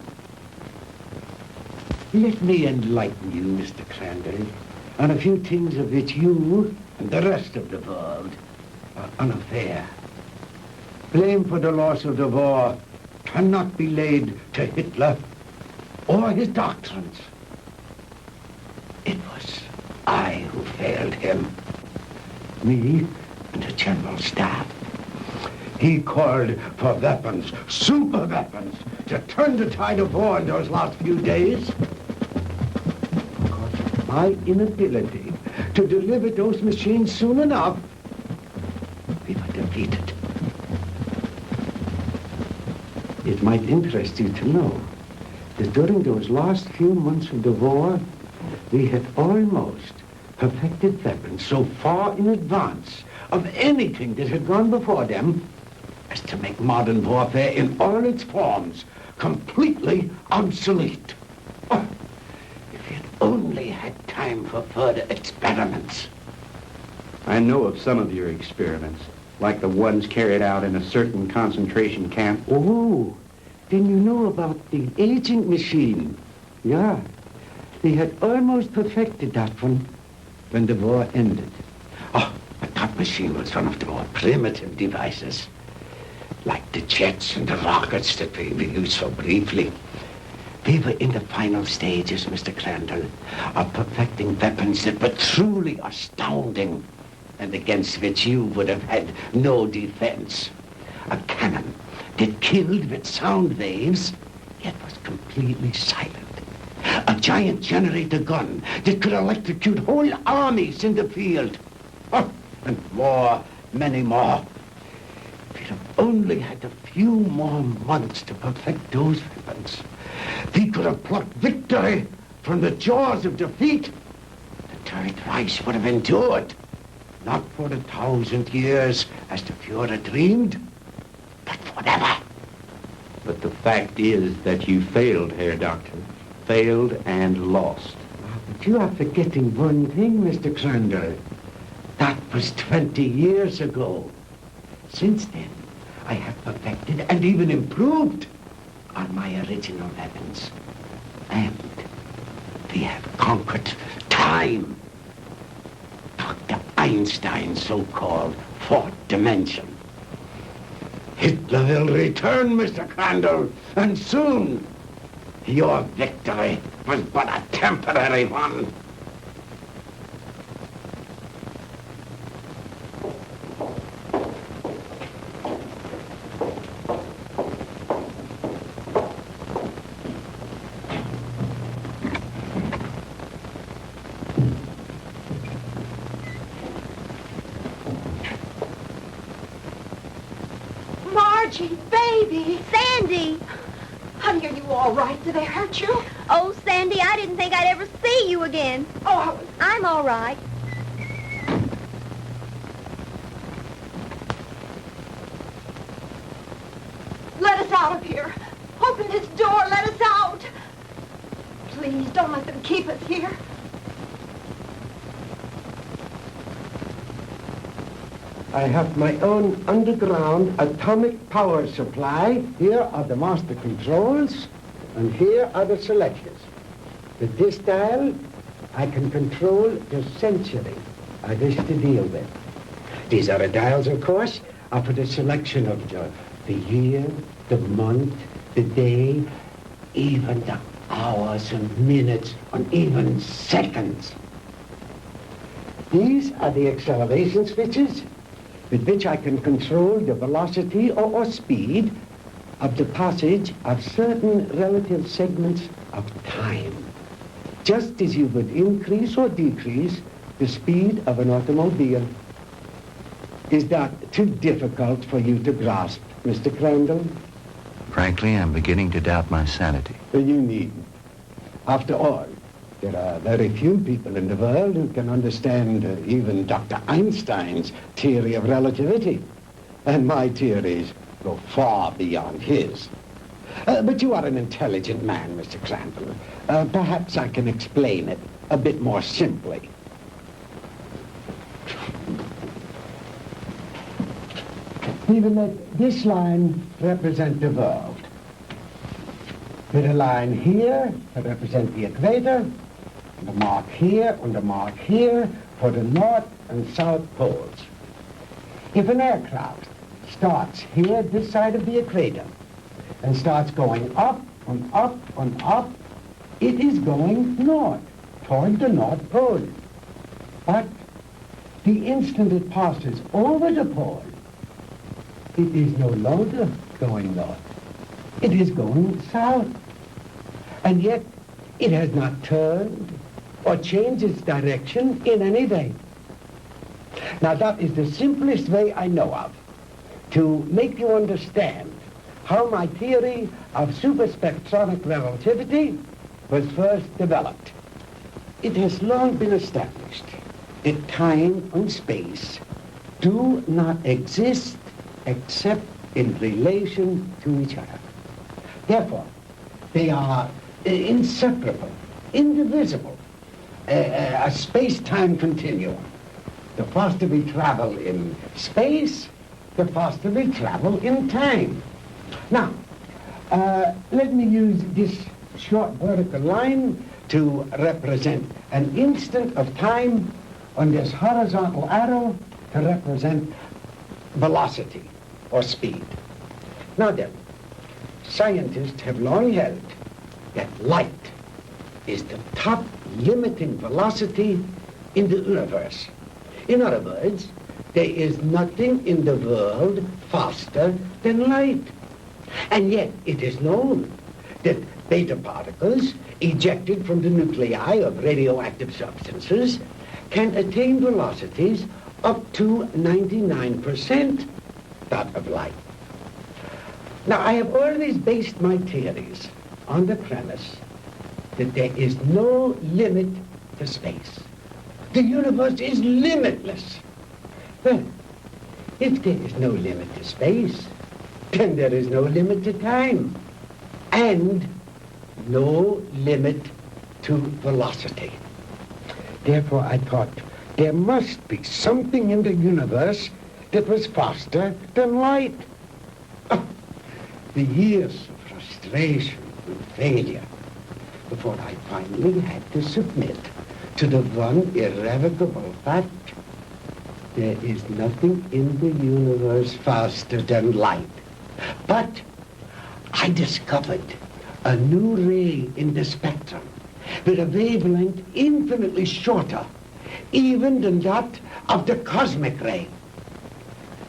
Let me enlighten you, Mr. Crandall, on a few things of which you and the rest of the world are unaware. Blame for the loss of the war cannot be laid to Hitler or his doctrines. It was I who failed him. Me and the General Staff. He called for weapons, super weapons, to turn the tide of war in those last few days. Because of my inability to deliver those machines soon enough, we were defeated. It might interest you to know that during those last few months of the war, we had almost perfected weapons so far in advance of anything that had gone before them as to make modern warfare in all its forms completely obsolete. Oh, if we had only had time for further experiments. I know of some of your experiments, like the ones carried out in a certain concentration camp. Oh, then you know about the aging machine. Yeah, they had almost perfected that one when the war ended. Oh, but that machine was one of the more primitive devices. like the jets and the rockets that we used so briefly. We were in the final stages, Mr. Crandall, of perfecting weapons that were truly astounding and against which you would have had no defense. A cannon that killed with sound waves, yet was completely silent. A giant generator gun that could electrocute whole armies in the field. Oh, and more, many more. If we'd have only had a few more months to perfect those weapons, we could have plucked victory from the jaws of defeat. The Third Reich would have endured, not for 1,000 years as the Fuhrer dreamed, but forever. But the fact is that you failed, Herr Doctor. Failed and lost. But you are forgetting one thing, Mr. Crandall. That was 20 years ago. Since then, I have perfected and even improved on my original weapons. And we have conquered time. Dr. Einstein's so-called fourth dimension. Hitler will return, Mr. Crandall, and soon. Your victory was but a temporary one. Margie, baby. Sandy! Honey, are you all right? Did they hurt you? Oh, Sandy, I didn't think I'd ever see you again. Oh, I'm all right. Let us out of here. Open this door. Let us out. Please, don't let them keep us here. I have my own underground atomic power supply. Here are the master controls, and here are the selectors. With this dial, I can control the century I wish to deal with. These other dials, of course, are for the selection of the year, the month, the day, even the hours and minutes, and even seconds. These are the acceleration switches with which I can control the velocity or speed of the passage of certain relative segments of time, just as you would increase or decrease the speed of an automobile. Is that too difficult for you to grasp, Mr. Crandall? Frankly, I'm beginning to doubt my sanity. You needn't. After all, there are very few people in the world who can understand even Dr. Einstein's theory of relativity. And my theories go far beyond his. But you are an intelligent man, Mr. Crandall. Perhaps I can explain it a bit more simply. We will let this line represent the world. With a line here to represent the equator, and a mark here and a mark here for the north and south poles. If an aircraft starts here, this side of the equator, and starts going up and up and up, it is going north, toward the North Pole. But the instant it passes over the pole, it is no longer going north. It is going south. And yet, it has not turned or changed its direction in any way. Now, that is the simplest way I know of to make you understand how my theory of superspectronic relativity was first developed. It has long been established that time and space do not exist except in relation to each other. Therefore, they are inseparable, indivisible, a space-time continuum. The faster we travel in space, the faster we travel in time. Now, let me use this short vertical line to represent an instant of time, on this horizontal arrow to represent velocity or speed. Now then, scientists have long held that light is the top limiting velocity in the universe. In other words, there is nothing in the world faster than light. And yet it is known that beta particles ejected from the nuclei of radioactive substances can attain velocities up to 99% that of light. Now, I have always based my theories on the premise that there is no limit to space. The universe is limitless. Well, if there is no limit to space, then there is no limit to time, and no limit to velocity. Therefore, I thought there must be something in the universe that was faster than light. The years of frustration and failure before I finally had to submit to the one irrevocable fact: there is nothing in the universe faster than light. But I discovered a new ray in the spectrum with a wavelength infinitely shorter even than that of the cosmic ray.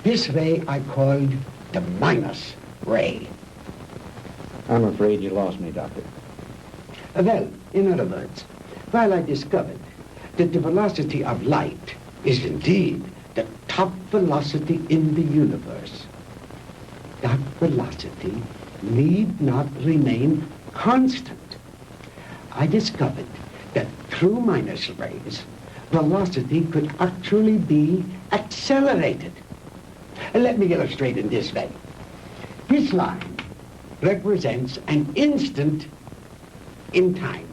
This ray I called the minus ray. I'm afraid you lost me, Doctor. Well, in other words, while I discovered that the velocity of light is indeed the top velocity in the universe, that velocity need not remain constant. I discovered that through minus rays, velocity could actually be accelerated. Let me illustrate in this way. This line represents an instant in time.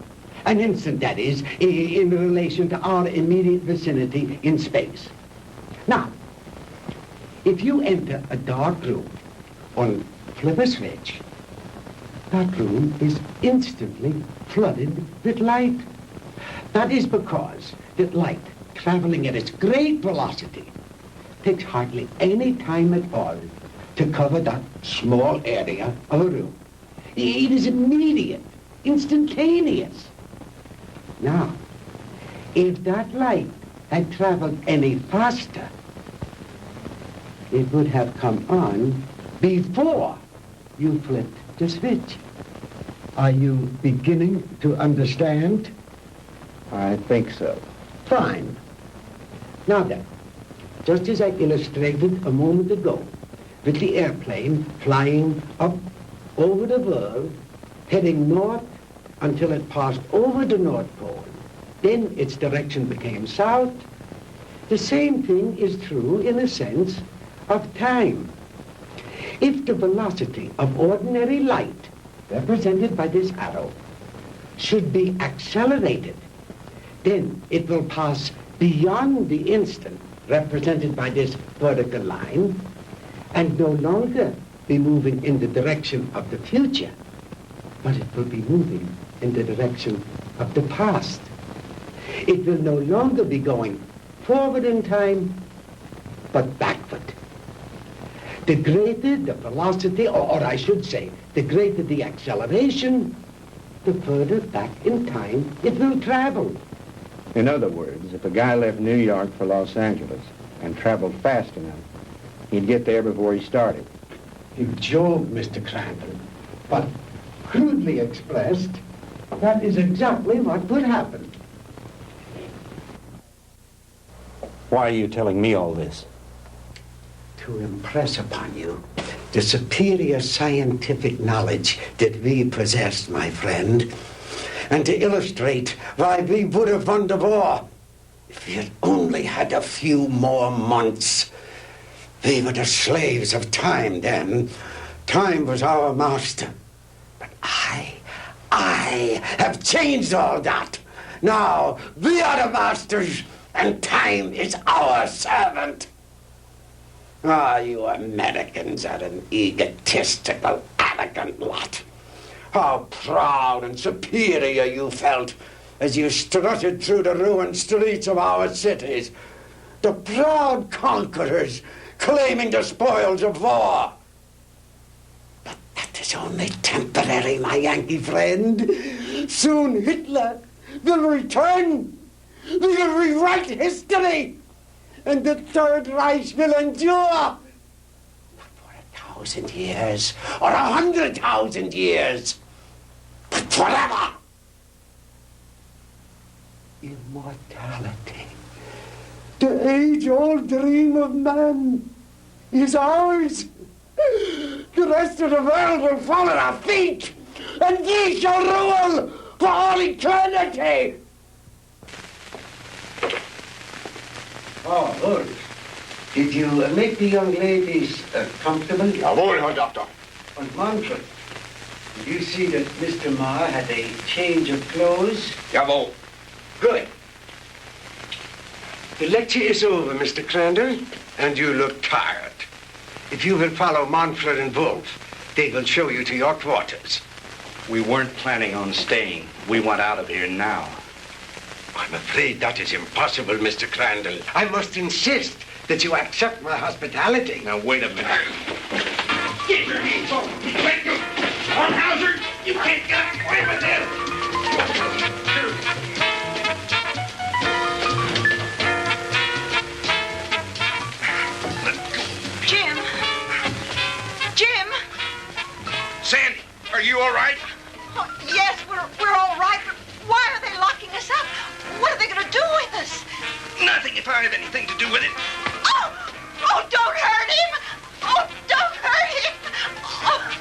An instant, that is, in relation to our immediate vicinity in space. Now, if you enter a dark room or flip a switch, that room is instantly flooded with light. That is because that light, traveling at its great velocity, takes hardly any time at all to cover that small area of a room. It is immediate, instantaneous. Now, if that light had traveled any faster, it would have come on before you flipped the switch. Are you beginning to understand? I think so. Fine. Now then, just as I illustrated a moment ago, with the airplane flying up over the world, heading north until it passed over the North Pole, then its direction became south. The same thing is true in a sense of time. If the velocity of ordinary light, represented by this arrow, should be accelerated, then it will pass beyond the instant, represented by this vertical line, and no longer be moving in the direction of the future, but it will be moving in the direction of the past. It will no longer be going forward in time, but backward. The greater the velocity, or I should say, the greater the acceleration, the further back in time it will travel. In other words, if a guy left New York for Los Angeles and traveled fast enough, he'd get there before he started. You joke, Mr. Crandall, but crudely expressed, that is exactly what would happen. Why are you telling me all this? To impress upon you the superior scientific knowledge that we possess, my friend, and to illustrate why we would have won the war if we had only had a few more months. We were the slaves of time then. Time was our master. But I have changed all that. Now we are the masters, and time is our servant. Ah, you Americans are an egotistical, arrogant lot. How proud and superior you felt as you strutted through the ruined streets of our cities. The proud conquerors claiming the spoils of war. It's only temporary, my Yankee friend. Soon Hitler will return. We'll rewrite history. And the Third Reich will endure. Not for 1,000 years or 100,000 years, but forever. Immortality. The age-old dream of man is ours. The rest of the world will fall at our feet, and we shall rule for all eternity. Oh, Holt. Did you make the young ladies comfortable? Jawohl, Herr Doctor. And Manfred, did you see that Mr. Marr had a change of clothes? Jawohl. Good. The lecture is over, Mr. Crandall, and you look tired. If you will follow Manfred and Wolf, they will show you to your quarters. We weren't planning on staying. We want out of here now. I'm afraid that is impossible, Mr. Crandall. I must insist that you accept my hospitality. Now, wait a minute. Get your hands off me. Let go. Hornhauser, you can't get away with this. Jim! Jim! Sandy, are you all right? Oh, yes, we're all right, but why are they locking us up? What are they going to do with us? Nothing if I have anything to do with it. Oh! Oh, don't hurt him! Oh, don't hurt him! Oh.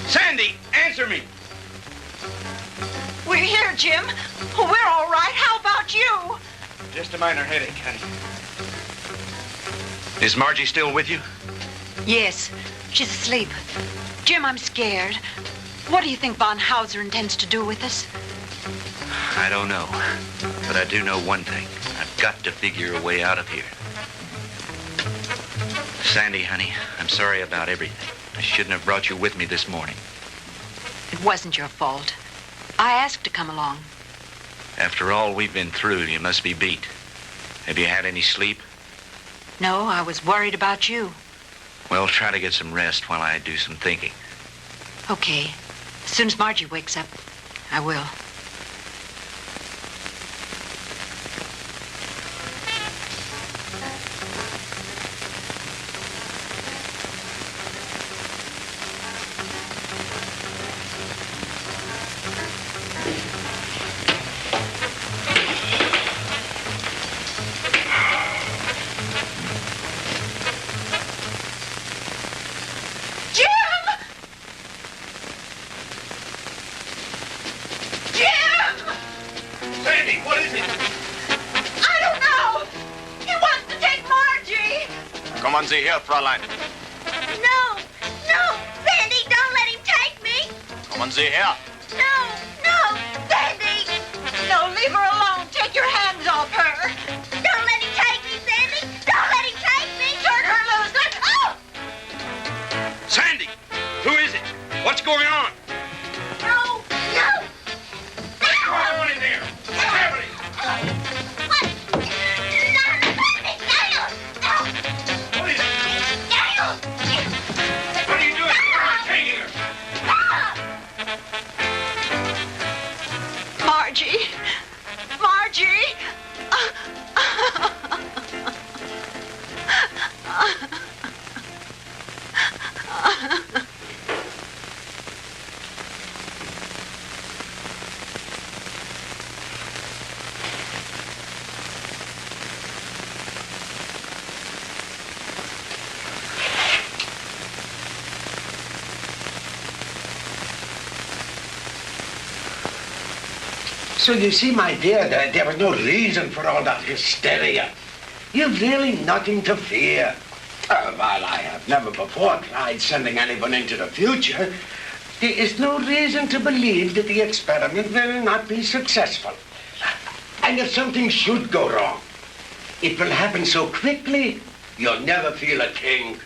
Sandy, answer me. We're here, Jim. We're all right. How about you? Just a minor headache, honey. Is Margie still with you? Yes, she's asleep. Jim, I'm scared. What do you think von Hauser intends to do with us? I don't know. But I do know one thing. I've got to figure a way out of here. Sandy, honey, I'm sorry about everything. I shouldn't have brought you with me this morning. It wasn't your fault. I asked to come along. After all we've been through, you must be beat. Have you had any sleep? No, I was worried about you. Well, try to get some rest while I do some thinking. Okay. As soon as Margie wakes up, I will. Kommen Sie her, Fräulein. No, no, Sandy, don't let him take me. Kommen Sie her. No, no, Sandy. No, leave her alone. Take your hands off her. Don't let him take me, Sandy. Don't let him take me. Turn her loose. Oh! Sandy, who is it? What's going on? No, no. What's going on in there? What's happening? What are you doing? Where are you taking her? So you see, my dear, there was no reason for all that hysteria. You've really nothing to fear. While I have never before tried sending anyone into the future, there is no reason to believe that the experiment will not be successful. And if something should go wrong, it will happen so quickly, you'll never feel a thing.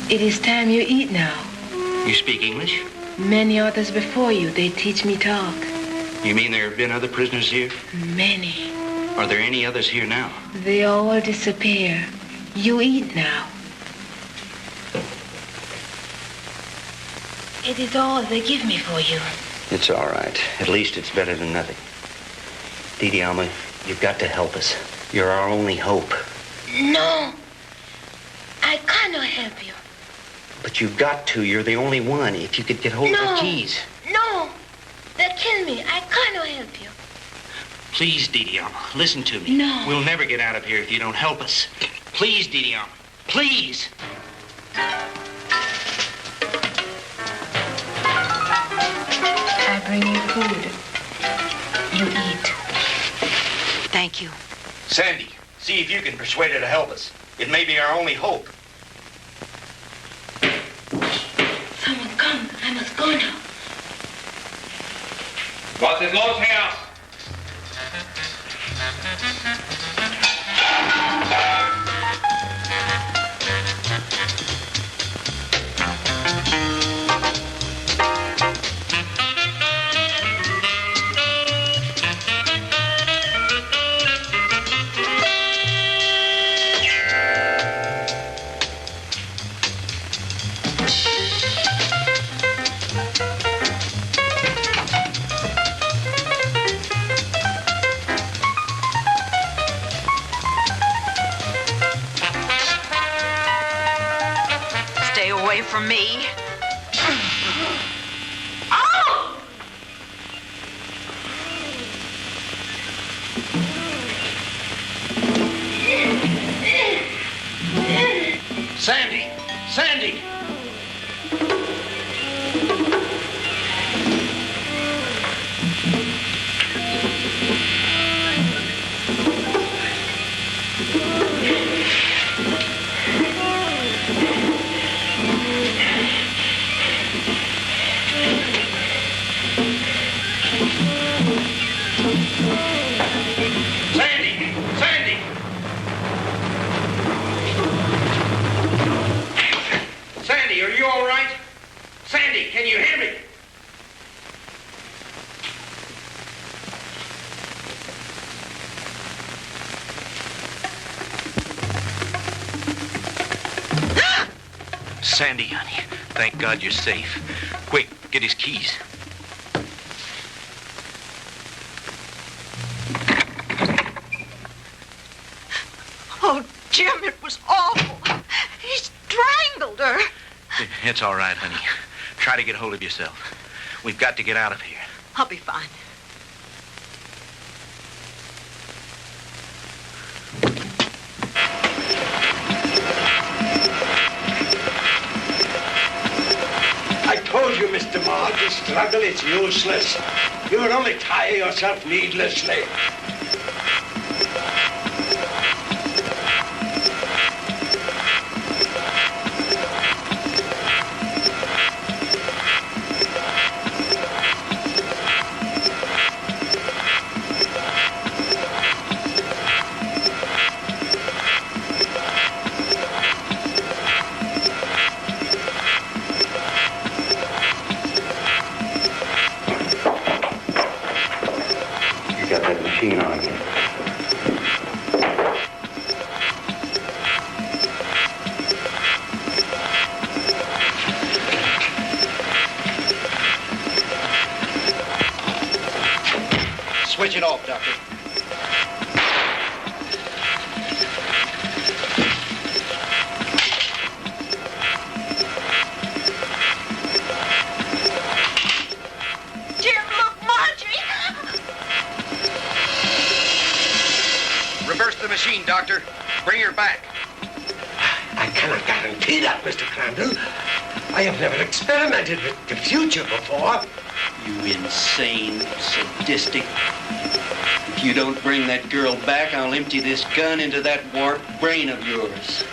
It is time you eat now. You speak English? Many others before you, they teach me talk. You mean there have been other prisoners here? Many. Are there any others here now? They all disappear. You eat now. It is all they give me for you. It's all right. At least it's better than nothing. Didi Alma, you've got to help us. You're our only hope. No. I cannot help you. But you've got to. You're the only one. If you could get hold of the keys. No. They'll kill me. I cannot help you. Please, Didi Alma, listen to me. No. We'll never get out of here if you don't help us. Please, Didi Alma. Please. I bring you food. You eat. Thank you. Sandy, see if you can persuade her to help us. It may be our only hope. Someone come. I must go now. Was ist los, Herr? Stay away from me. Sandy! Sandy! Sandy! Sandy! Sandy, are you all right? Sandy, can you hear me? Sandy, honey, thank God you're safe. Quick, get his keys. Oh, Jim, it was awful. He strangled her. It's all right, honey. Try to get hold of yourself. We've got to get out of here. I'll be fine. I told you, Mr. Mark, the struggle is useless. You will only tire yourself needlessly. You got that machine on again. Switch it off, Doctor. machine, Doctor. Bring her back. I cannot guarantee that, Mr. Crandall. I have never experimented with the future before. You insane, sadistic. If you don't bring that girl back, I'll empty this gun into that warped brain of yours.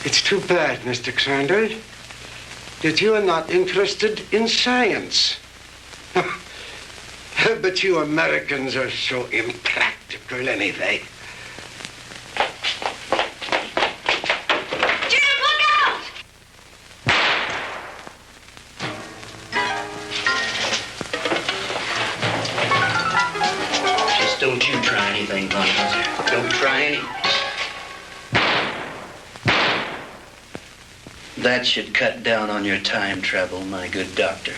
It's too bad, Mr. Crandall, that you are not interested in science. But you Americans are so impractical anyway. Jim, look out! Just don't you try anything, Von Hauser. Don't try any. That should cut down on your time travel, my good doctor.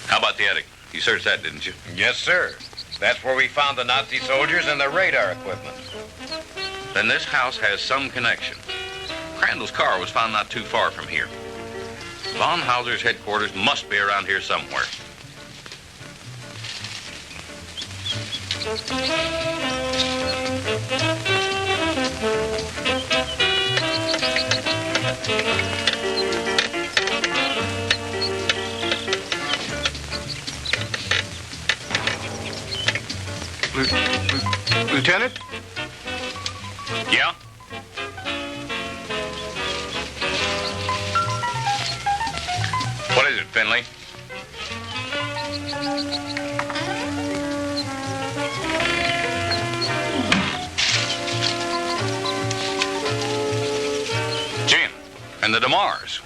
How about the attic? You searched that, didn't you? Yes, sir. That's where we found the Nazi soldiers and the radar equipment. Then this house has some connection. Crandall's car was found not too far from here. Von Hauser's headquarters must be around here somewhere. Lieutenant? Yeah? What is it, Finley? Jim, and the DeMars.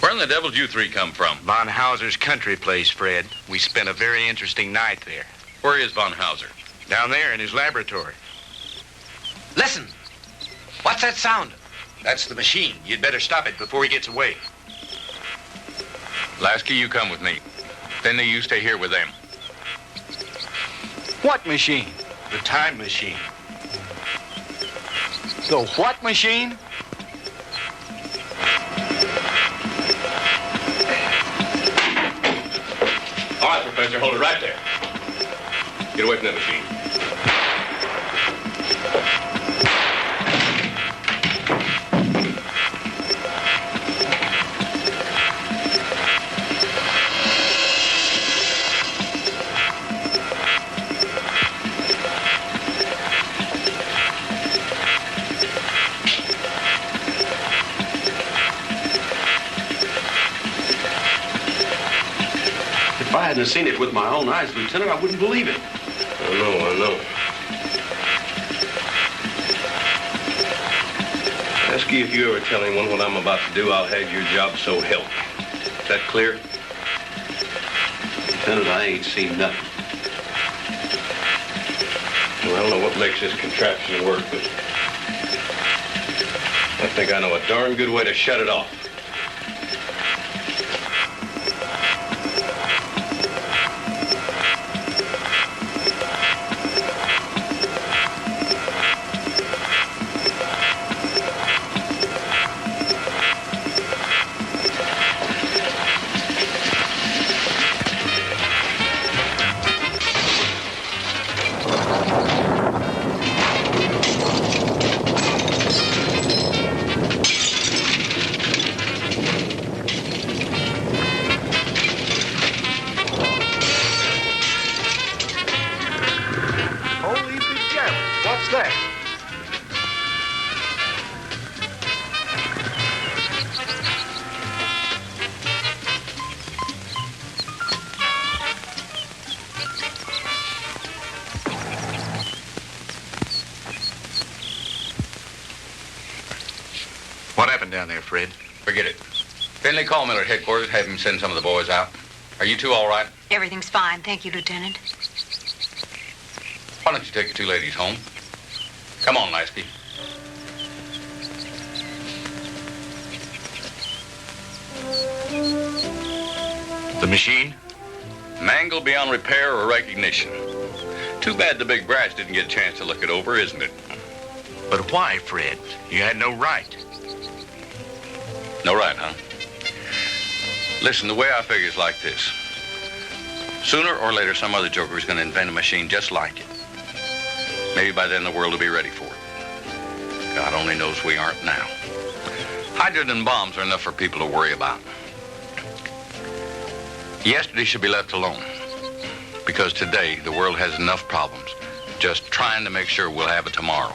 Where in the devil did you three come from? Von Hauser's country place, Fred. We spent a very interesting night there. Where is Von Hauser? Down there in his laboratory. Listen. What's that sound? That's the machine. You'd better stop it before he gets away. Lasky, you come with me. Finley, you stay here with them. What machine? The time machine. The what machine? All right, Professor, hold it right there. Get away from that machine. If I hadn't seen it with my own eyes, Lieutenant, I wouldn't believe it. I know. Lasky, if you ever tell anyone what I'm about to do, I'll have your job so help me. Is that clear? Lieutenant, I ain't seen nothing. Well, I don't know what makes this contraption work, but I think I know a darn good way to shut it off. happened down there, Fred? Forget it. Finley, call Miller at headquarters. Have him send some of the boys out. Are you two all right? Everything's fine. Thank you, Lieutenant. Why don't you take the two ladies home? Come on, Lasky. The machine? Mangled beyond repair or recognition. Too bad the big brats didn't get a chance to look it over, isn't it? But why, Fred? You had no right. No right, huh? Listen, the way I figure is like this. Sooner or later, some other joker is going to invent a machine just like it. Maybe by then the world will be ready for it. God only knows we aren't now. Hydrogen bombs are enough for people to worry about. Yesterday should be left alone. Because today, the world has enough problems just trying to make sure we'll have a tomorrow.